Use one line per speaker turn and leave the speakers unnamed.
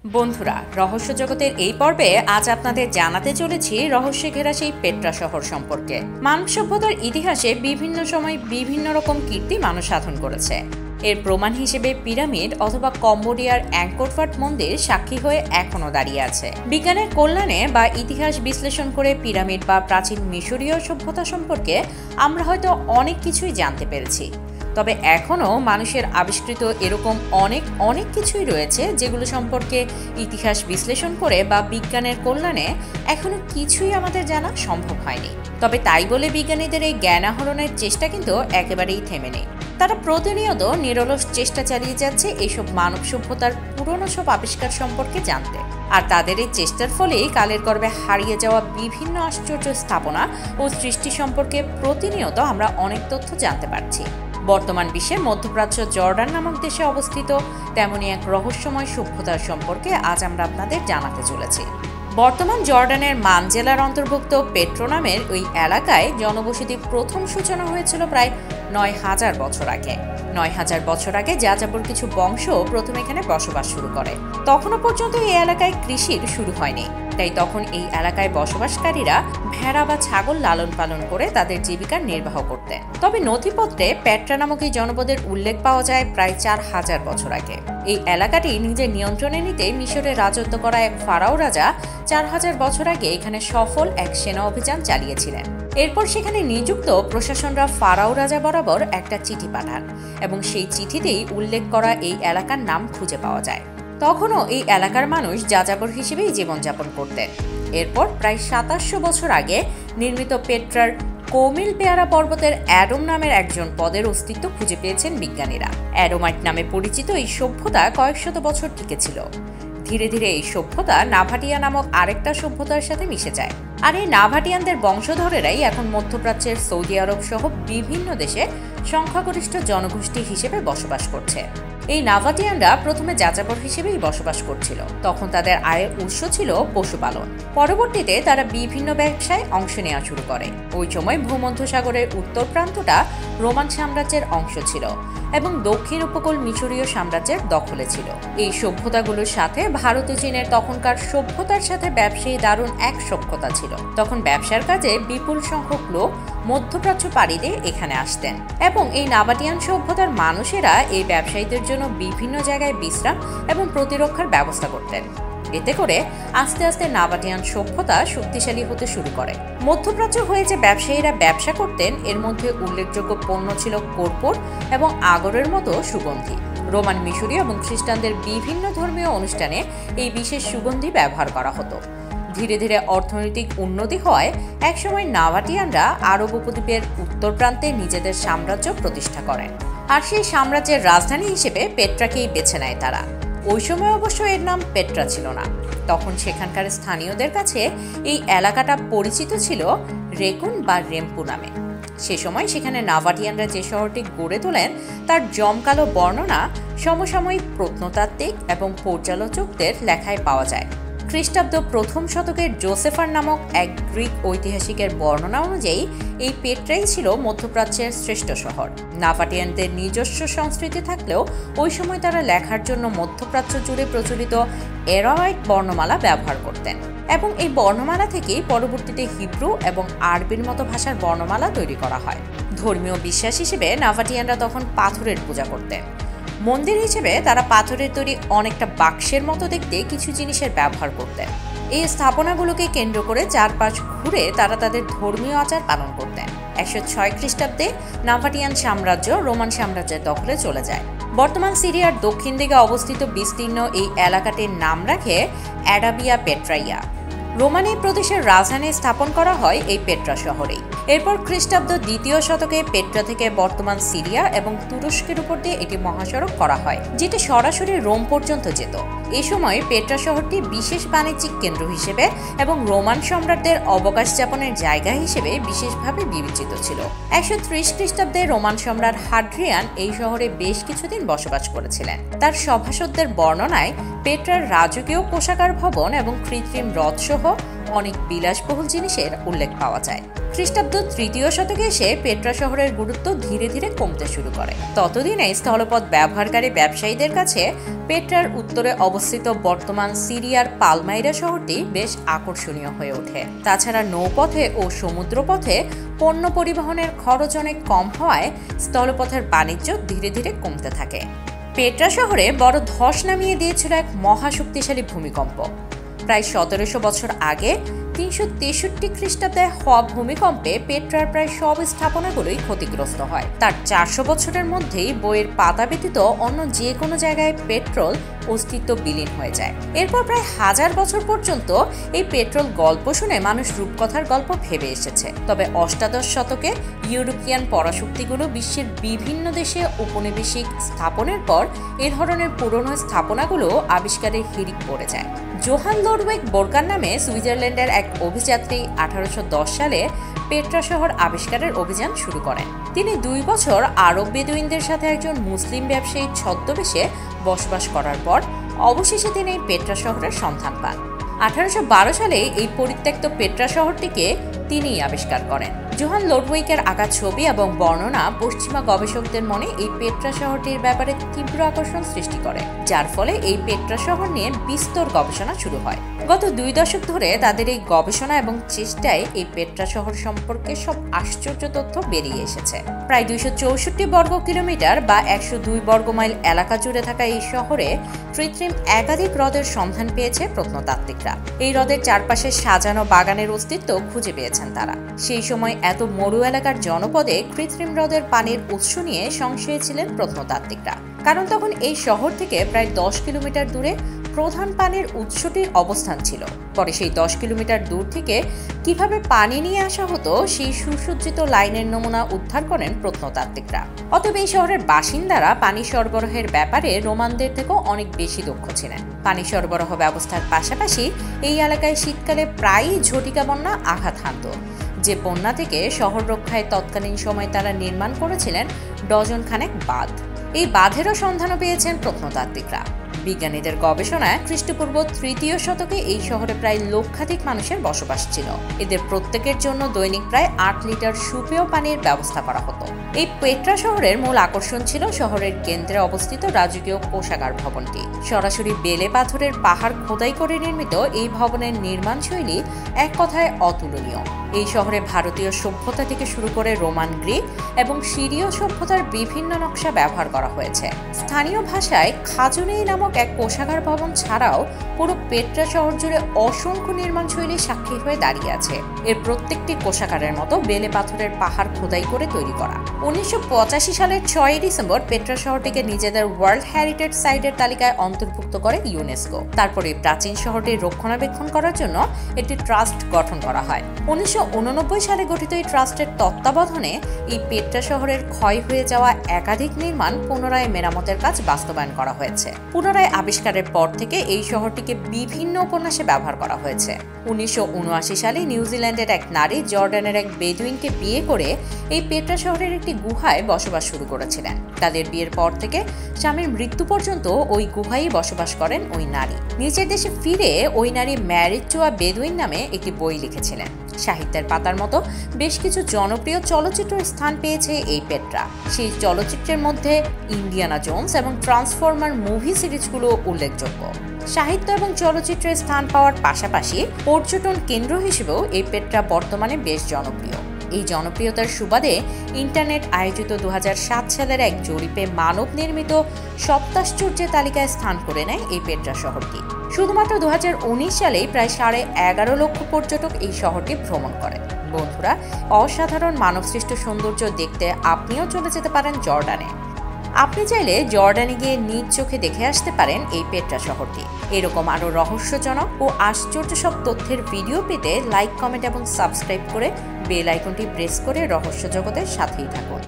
বন্ধুরা, রহস্য জগতের এই পর্বে আজ আপনাদের জানাতে চলেছি রহস্যে ঘেরা সেই পেট্রা শহর সম্পর্কে। মানব সভ্যতার ইতিহাসে বিভিন্ন সময় বিভিন্ন রকম কীর্তি মানুষ সাধন করেছে। এর প্রমাণ হিসেবে পিরামিড অথবা কম্বোডিয়ার অ্যাঙ্কর ওয়াট মন্দির সাক্ষী হয়ে এখনো দাঁড়িয়ে আছে। বিজ্ঞানের কল্যাণে বা ইতিহাস বিশ্লেষণ করে পিরামিড বা প্রাচীন মিশরীয় সভ্যতা সম্পর্কে আমরা হয়তো অনেক কিছুই জানতে পেরেছি, তবে এখনও মানুষের আবিষ্কৃত এরকম অনেক কিছুই রয়েছে যেগুলো সম্পর্কে ইতিহাস বিশ্লেষণ করে বা বিজ্ঞানের কল্যাণে এখনো কিছুই আমাদের জানা সম্ভব হয়নি। তবে তাই বলে বিজ্ঞানীদের এই জ্ঞান আহরণের চেষ্টা কিন্তু একেবারেই থেমে নেই। তারা প্রতিনিয়ত নিরলস চেষ্টা চালিয়ে যাচ্ছে এইসব মানব সভ্যতার পুরনো সব আবিষ্কার সম্পর্কে জানতে। আর তাদের এই চেষ্টার ফলেই কালের গর্ভে হারিয়ে যাওয়া বিভিন্ন আশ্চর্য স্থাপনা ও সৃষ্টি সম্পর্কে প্রতিনিয়ত আমরা অনেক তথ্য জানতে পারছি। বর্তমান বিশ্বে মধ্যপ্রাচ্য জর্ডান নামক দেশে অবস্থিত তেমনই এক রহস্যময় সভ্যতার সম্পর্কে আজ আমরা আপনাদের জানাতে চলেছি। বর্তমান জর্ডানের মান জেলার অন্তর্ভুক্ত পেট্রো নামের ওই এলাকায় জনবসতির প্রথম সূচনা হয়েছিল প্রায় ৯,০০০ বছর আগে। ৯,০০০ বছর আগে যাযাবর কিছু বংশ প্রথম এখানে বসবাস শুরু করে। তখনও পর্যন্ত এই এলাকায় কৃষির শুরু হয়নি, তাই তখন এই এলাকায় বসবাসকারীরা ভেড়া বা ছাগল লালন পালন করে তাদের জীবিকা নির্বাহ করতেন। তবে নথিপত্রে পেট্রা নামক এই জনপদের উল্লেখ পাওয়া যায় প্রায় ৪,০০০ বছর আগে। এই এলাকাটি নিজের নিয়ন্ত্রণে নিতে মিশরের রাজত্ব করা এক ফারাও রাজা ৪,০০০ বছর আগে এখানে সফল এক সেনা অভিযান চালিয়েছিলেন। এরপর সেখানে নিযুক্ত প্রশাসনরা ফারাও রাজা বরাবর একটা চিঠি পাঠান এবং সেই চিঠিতেই উল্লেখ করা এই এলাকার নাম খুঁজে পাওয়া যায়। তখনও এই এলাকার মানুষ যাযাবর হিসেবেই জীবনযাপন করতেন। এরপর প্রায় ২৭০০ বছর আগে নির্মিত পেট্রার কৌমিল পেয়ারা পর্বতের অ্যাডম নামের একজন পদের অস্তিত্ব খুঁজে পেয়েছেন বিজ্ঞানীরা। অ্যাডোমাইট নামে পরিচিত এই সভ্যতা কয়েক শত বছর টিকেছিল। ধীরে ধীরে এই সভ্যতা নাভাটিয়া নামক আরেকটা সভ্যতার সাথে মিশে যায়। আর এই নাভাটিয়ানদের বংশধরেরাই এখন মধ্যপ্রাচ্যের সৌদি আরব সহ বিভিন্ন দেশে সংখ্যাগরিষ্ঠ জনগোষ্ঠী হিসেবে বসবাস করছে। এই নাভাটিয়ানরা প্রথমে যাযাবর হিসেবেই বসবাস করছিল। তখন তাদের আয়ের উৎস ছিল পশুপালন। পরবর্তীতে তারা বিভিন্ন ব্যবসায় অংশ নেওয়া শুরু করে। ওই সময় ভূমধ্যসাগরের উত্তর প্রান্তটা রোমান সাম্রাজ্যের অংশ ছিল এবং দক্ষিণ উপকূল মিশরীয় সাম্রাজ্যের দখলে ছিল। এই সভ্যতাগুলোর সাথে ভারত ও চীনের তখনকার সভ্যতার সাথে ব্যবসায়ী দারুণ এক সখ্যতা ছিল। তখন ব্যবসার কাজে বিপুল সংখ্যক লোক মধ্যপ্রাচ্য পাড়ি দিয়ে এখানে আসতেন এবং এই নাভাটিয়ান সভ্যতার মানুষেরা এই ব্যবসায়ীদের জন্য বিভিন্ন জায়গায় বিশ্রাম এবং প্রতিরক্ষার ব্যবস্থা করতেন। এতে করে আস্তে আস্তে নাভাটিয়ান সভ্যতা শক্তিশালী হতে শুরু করে। মধ্যপ্রাচ্য হয়ে যে ব্যবসায়ীরা ব্যবসা করতেন এর মধ্যে উল্লেখযোগ্য পণ্য ছিল কর্পূর এবং আগরের মতো সুগন্ধি। রোমান, মিশরীয় এবং খ্রিস্টানদের বিভিন্ন ধর্মীয় অনুষ্ঠানে এই বিশেষ সুগন্ধি ব্যবহার করা হতো। ধীরে ধীরে অর্থনৈতিক উন্নতি হওয়ায় একসময় নাভাটিয়ানরা আরব উপদ্বীপের উত্তর প্রান্তে নিজেদের সাম্রাজ্য প্রতিষ্ঠা করেন। আর সেই সাম্রাজ্যের রাজধানী হিসেবে পেট্রাকেই বেছে নেয় তারা। ওই সময় অবশ্য এর নাম পেট্রা ছিল না। তখন সেখানকার স্থানীয়দের কাছে এই এলাকাটা পরিচিত ছিল রেকুন বা রেম্পু নামে। সে সময় সেখানে নাভাটিয়ানরা যে শহরটি গড়ে তোলেন তার জমকালো বর্ণনা সমসাময়িক প্রত্নতাত্ত্বিক এবং পর্যালোচকদের লেখায় পাওয়া যায়। খ্রিস্টাব্দ প্রথম শতকের জোসেফার নামক এক গ্রিক ঐতিহাসিকের বর্ণনা অনুযায়ী এই পেট্রাই ছিল মধ্যপ্রাচ্যের শ্রেষ্ঠ শহর। নাভাটিয়ানদের নিজস্ব সংস্কৃতি থাকলেও ওই সময় তারা লেখার জন্য মধ্যপ্রাচ্য জুড়ে প্রচলিত অ্যারামাইক বর্ণমালা ব্যবহার করতেন এবং এই বর্ণমালা থেকেই পরবর্তীতে হিব্রু এবং আরবির মতো ভাষার বর্ণমালা তৈরি করা হয়। ধর্মীয় বিশ্বাস হিসেবে নাভাটিয়ানরা তখন পাথরের পূজা করতেন। মন্দির হিসেবে তারা পাথরের তৈরি অনেকটা বাক্সের মতো দেখতে কিছু জিনিসের ব্যবহার করতেন। এই স্থাপনাগুলোকে কেন্দ্র করে চারপাশ ঘুরে তারা তাদের ধর্মীয় আচার পালন করতেন। ১০৬ খ্রিস্টাব্দে নাভাটিয়ান সাম্রাজ্য রোমান সাম্রাজ্যের দখলে চলে যায়। বর্তমান সিরিয়ার দক্ষিণ দিকে অবস্থিত বিস্তীর্ণ এই এলাকাটির নাম রাখে অ্যাডাবিয়া পেট্রাইয়া। রোমান এই প্রদেশের রাজধানী স্থাপন করা হয় এই পেট্রা শহরেই। এরপর খ্রিস্টাব্দ ২য় শতকে পেট্রা থেকে বর্তমান সিরিয়া এবং তুরস্কের উপর দিয়ে এটি মহাসড়ক করা হয়, যেটি সরাসরি রোম পর্যন্ত যেত। এ সময় পেট্রা শহরটি বিশেষ বাণিজ্যিক কেন্দ্র হিসেবে এবং রোমান সম্রাটদের অবকাশ যাপনের জায়গা হিসেবে বিশেষভাবে বিবেচিত ছিল। ১৩০ খ্রিস্টাব্দে রোমান সম্রাট হাড্রিয়ান এই শহরে বেশ কিছুদিন বসবাস করেছিলেন। তার সভাসদদের বর্ণনায় পেট্রার রাজকীয় কোষাগার ভবন এবং কৃত্রিম হ্রদ সহ অনেক বিলাসবহুল জিনিসের উল্লেখ পাওয়া যায়। খ্রিস্টাব্দ ৩য় শতকে এসে পেট্রা শহরের গুরুত্ব ধীরে ধীরে কমতে শুরু করে। ততদিনে স্থলপথ ব্যবহারকারী ব্যবসায়ীদের কাছে পেট্রার উত্তরে অবস্থিত বর্তমান সিরিয়ার পালমাইরা শহরটি বেশ আকর্ষণীয় হয়ে ওঠে। তাছাড়া নৌপথে ও সমুদ্রপথে পণ্য পরিবহনের খরচ অনেক কম হওয়ায় স্থলপথের বাণিজ্য ধীরে ধীরে কমতে থাকে। পেট্রা শহরে বড় ধস নামিয়ে দিয়েছিল এক মহাশক্তিশালী ভূমিকম্প। প্রায় ১৭০০ বছর আগে ৩৬৩ খ্রিস্টাব্দে হওয়া ভূমিকম্পে পেট্রার প্রায় সব স্থাপনাগুলোই ক্ষতিগ্রস্ত হয়। তার ৪০০ বছরের মধ্যেই বইয়ের পাতা ব্যতীত অন্য যে কোনো জায়গায় পেট্রোল অস্তিত্ব বিলীন হয়ে যায়। এরপর প্রায় ১০০০ বছর পর্যন্ত এই পেট্রোল গল্প শুনে মানুষ রূপকথার গল্প ভেবে এসেছে। তবে অষ্টাদশ শতকে ইউরোপিয়ান পরাশক্তিগুলো বিশ্বের বিভিন্ন দেশে ঔপনিবেশিক স্থাপনের পর এ ধরনের পুরনো স্থাপনাগুলো আবিষ্কারের হিড়িক পড়ে যায়। জোহান লোডউইগ বোরকান নামে সুইজারল্যান্ডের এক অভিযাত্রী ১৮১০ সালে পেট্রা শহর আবিষ্কারের অভিযান শুরু করেন। তিনি ২ বছর আরব বেদুইনদের সাথে একজন মুসলিম ব্যবসায়ীর ছদ্মবেশে বসবাস করার পর অবশেষে তিনি এই পেট্রা শহরের সন্ধান পান। ১৮১২ সালে এই পরিত্যক্ত পেট্রা শহরটিকে তিনিই আবিষ্কার করেন। জোহান লোডউইগের আঁকা ছবি এবং বর্ণনা পশ্চিমা গবেষকদের মনে এই পেট্রা শহরটির ব্যাপারে তীব্র আকর্ষণ সৃষ্টি করে, যার ফলে এই পেট্রা শহর নিয়ে বিস্তর গবেষণা শুরু হয়। গত ২ দশক ধরে তাদের এই গবেষণা এবং চেষ্টায় এই পেট্রা শহর সম্পর্কে সব আশ্চর্য তথ্য বেরিয়ে এসেছে। প্রায় ২৬৪ বর্গ কিলোমিটার বা ১০২ বর্গমাইল এলাকা জুড়ে থাকা এই শহরে কৃত্রিম একাধিক হ্রদের সন্ধান পেয়েছে প্রত্নতাত্ত্বিকরা। এই হ্রদের চারপাশে সাজানো বাগানের অস্তিত্ব খুঁজে পেয়েছেন তারা। সেই সময় এত মরু এলাকার জনপদে কৃত্রিম হ্রদের পানির উৎস নিয়ে সংশয়ে ছিলেন প্রত্নতাত্ত্বিকরা, কারণ তখন এই শহর থেকে প্রায় ১০ কিলোমিটার দূরে প্রধান পানির উৎসটির অবস্থান ছিল। পরে সেই ১০ কিলোমিটার দূর থেকে কিভাবে পানি নিয়ে আসা হতো সেই সুসজ্জিত লাইনের নমুনা উদ্ধার করেন প্রত্নতাত্ত্বিকরা। অতএব এই শহরের বাসিন্দারা পানি সরবরাহের ব্যাপারে রোমানদের থেকেও অনেক বেশি দক্ষ ছিলেন। পানি সরবরাহ ব্যবস্থার পাশাপাশি এই এলাকায় শীতকালে প্রায়ই ঝটিকা বন্যা আঘাত হানত, যে বন্যা থেকে শহর রক্ষায় তৎকালীন সময় তারা নির্মাণ করেছিলেন ডজন খানেক বাঁধ। এই বাঁধেরও সন্ধানও পেয়েছেন প্রত্নতাত্ত্বিকরা। বিজ্ঞানীদের গবেষণায় খ্রিস্টপূর্ব ৩য় শতকে এই শহরে প্রায় লক্ষাধিক মানুষের বসবাস ছিল। এদের প্রত্যেকের জন্য দৈনিক প্রায় ৮ লিটার সুপেয় পানির ব্যবস্থা করা হতো। এই পেট্রা শহরের মূল আকর্ষণ ছিল শহরের কেন্দ্রে অবস্থিত রাজকীয় কোষাগার ভবনটি। সরাসরি বেলে পাথরের পাহাড় খোদাই করে নির্মিত এই ভবনের নির্মাণ শৈলী এক কথায় অতুলনীয়। এই শহরে ভারতীয় সভ্যতা থেকে শুরু করে রোমান, গ্রিক এবং সিরীয় সভ্যতার বিভিন্ন নকশা ব্যবহার করা হয়েছে। স্থানীয় ভাষায় খাজুনি নামক এক কোষাগার ভবন ছাড়াও পুরো পেট্রা শহর জুড়ে অসংখ্য নির্মাণ শৈলী সাক্ষী হয়ে দাঁড়িয়ে আছে। এর প্রত্যেকটি কোষাগারের মতো বেলে পাথরের পাহাড় খোদাই করে তৈরি করা। ১৯৮৫ সালের ৬ ডিসেম্বর পেট্রা শহরটিকে নিজেদের ওয়ার্ল্ড হেরিটেজ সাইটের তালিকায় অন্তর্ভুক্ত করে ইউনেস্কো। তারপরে প্রাচীন শহরটি রক্ষণাবেক্ষণ করার জন্য একটি ট্রাস্ট গঠন করা হয়। ১৯৮৯ সালে গঠিত এই ট্রাস্টের তত্ত্বাবধানে এই পেট্রা শহরের ক্ষয় হয়ে যাওয়া একাধিক নির্মাণ পুনরায় মেরামতের কাজ বাস্তবায়ন করা হয়েছে। পুনরায় আবিষ্কারের পর থেকে এই শহরটিকে বিভিন্ন উপন্যাসে ব্যবহার করা হয়েছে। ১৯৭৯ সালে নিউজিল্যান্ডের এক নারী জর্ডানের এক বেদুইনকে বিয়ে করে এই পেট্রা শহরের একটি গুহায় বসবাস শুরু করেছিলেন। তাদের বিয়ের পর থেকে স্বামীর মৃত্যু পর্যন্ত ওই গুহায় বসবাস করেন ওই নারী। নিজের দেশে ফিরে ওই নারী ম্যারিড টু আ বেদুইন নামে একটি বই লিখেছিলেন। সাহিত্যের পাতার মতো বেশ কিছু জনপ্রিয় চলচ্চিত্র স্থান পেয়েছে এই পেট্রা। সেই চলচ্চিত্রের মধ্যে ইন্ডিয়ানা জোন্স এবং ট্রান্সফরমার মুভি সিরিজগুলো উল্লেখযোগ্য। সাহিত্য এবং চলচ্চিত্রে স্থান পাওয়ার পাশাপাশি পর্যটন কেন্দ্র হিসেবেও এই পেট্রা বর্তমানে বেশ জনপ্রিয়। এই জনপ্রিয়তার সুবাদে ইন্টারনেট আয়োজিত ২০০৭ সালের এক জরিপে মানব নির্মিত সপ্তাশ্চর্যের তালিকায় স্থান করে নেয় এই পেট্রা শহরটি। শুধুমাত্র ২০১৯ সালেই প্রায় ১১.৫ লক্ষ পর্যটক এই শহরটি ভ্রমণ করেন। বন্ধুরা, অসাধারণ মানবসৃষ্ট সৌন্দর্য দেখতে আপনিও চলে যেতে পারেন জর্ডানে। আপনি চাইলে জর্ডানে গিয়ে নিজ চোখে দেখে আসতে পারেন এই পেট্রা শহরটি। এরকম আরও রহস্যজনক ও আশ্চর্য সব তথ্যের ভিডিও পেতে লাইক, কমেন্ট এবং সাবস্ক্রাইব করে বেল আইকনটি প্রেস করে রহস্য জগতের সাথেই থাকুন।